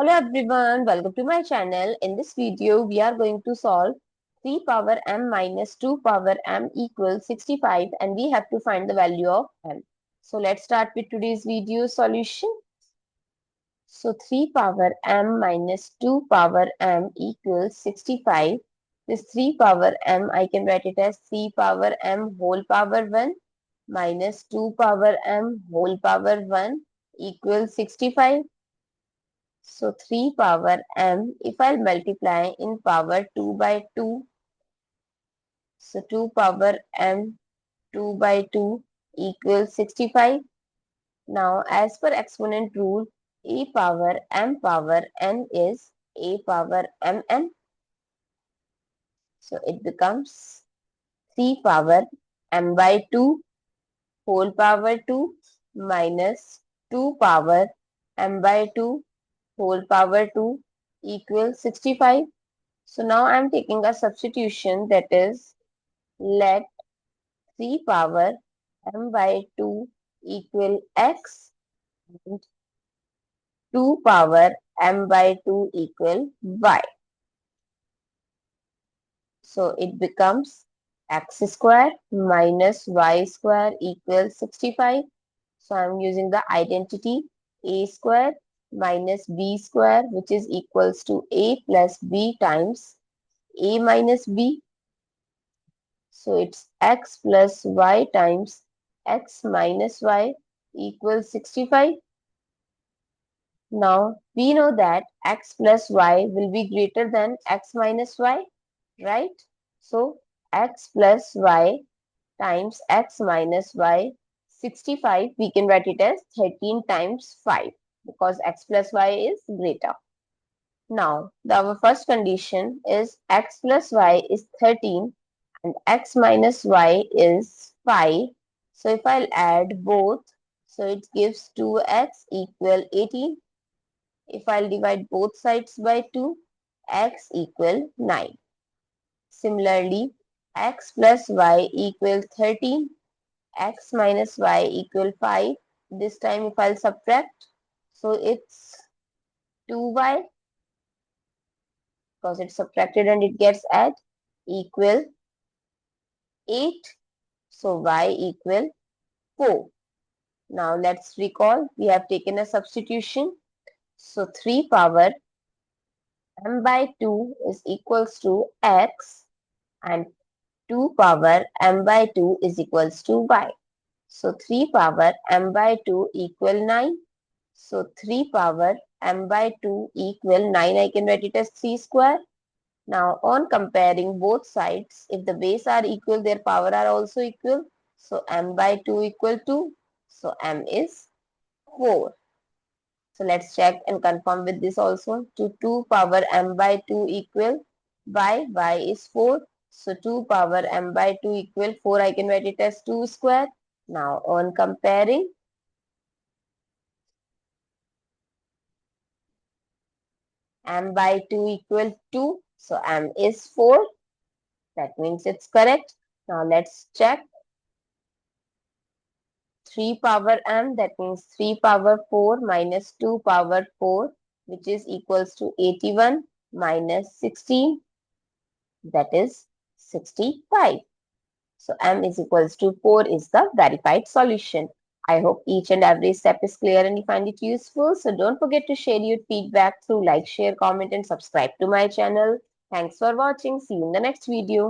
Hello everyone, welcome to my channel. In this video, we are going to solve 3 power m minus 2 power m equals 65 and we have to find the value of m. So let's start with today's video solution. So 3 power m minus 2 power m equals 65. This 3 power m, I can write it as 3 power m whole power 1 minus 2 power m whole power 1 equals 65. So 3 power m, if I'll multiply in power 2 by 2, so 2 power m 2 by 2 equals 65. Now as per exponent rule, a power n is a power mn. So it becomes 3 power m by 2 whole power 2 minus 2 power m by 2 whole power 2 equals 65. So now I am taking a substitution, that is, let 3 power m by 2 equal x and 2 power m by 2 equal y. So it becomes x square minus y square equals 65. So I am using the identity a square minus b square, which is equals to a plus b times a minus b. So it's x plus y times x minus y equals 65. Now we know that x plus y will be greater than x minus y, right? So x plus y times x minus y 65, we can write it as 13 times 5 because x plus y is greater. Now our first condition is x plus y is 13 and x minus y is 5. So if I'll add both, so it gives 2x equal 18. If I'll divide both sides by 2, x equal 9. Similarly, x plus y equal 13, x minus y equal 5. This time if I'll subtract, so it's 2y because it's subtracted and it gets add equal 8. So y equal 4. Now let's recall, we have taken a substitution. So 3 power m by 2 is equals to x and 2 power m by 2 is equals to y. So 3 power m by 2 equal 9. So 3 power m by 2 equal 9. I can write it as 3 square. Now on comparing both sides, if the base are equal, their power are also equal. So m by 2 equal 2. So m is 4. So let's check and confirm with this also. To 2 power m by 2 equal y is 4. So 2 power m by 2 equal 4. I can write it as 2 square. Now on comparing, m by 2 equal 2. So m is 4. That means it's correct. Now let's check. 3 power m, that means 3 power 4 minus 2 power 4, which is equals to 81 minus 16, that is 65. So m is equals to 4 is the verified solution. I hope each and every step is clear and you find it useful. So don't forget to share your feedback through like, share, comment and subscribe to my channel. Thanks for watching. See you in the next video.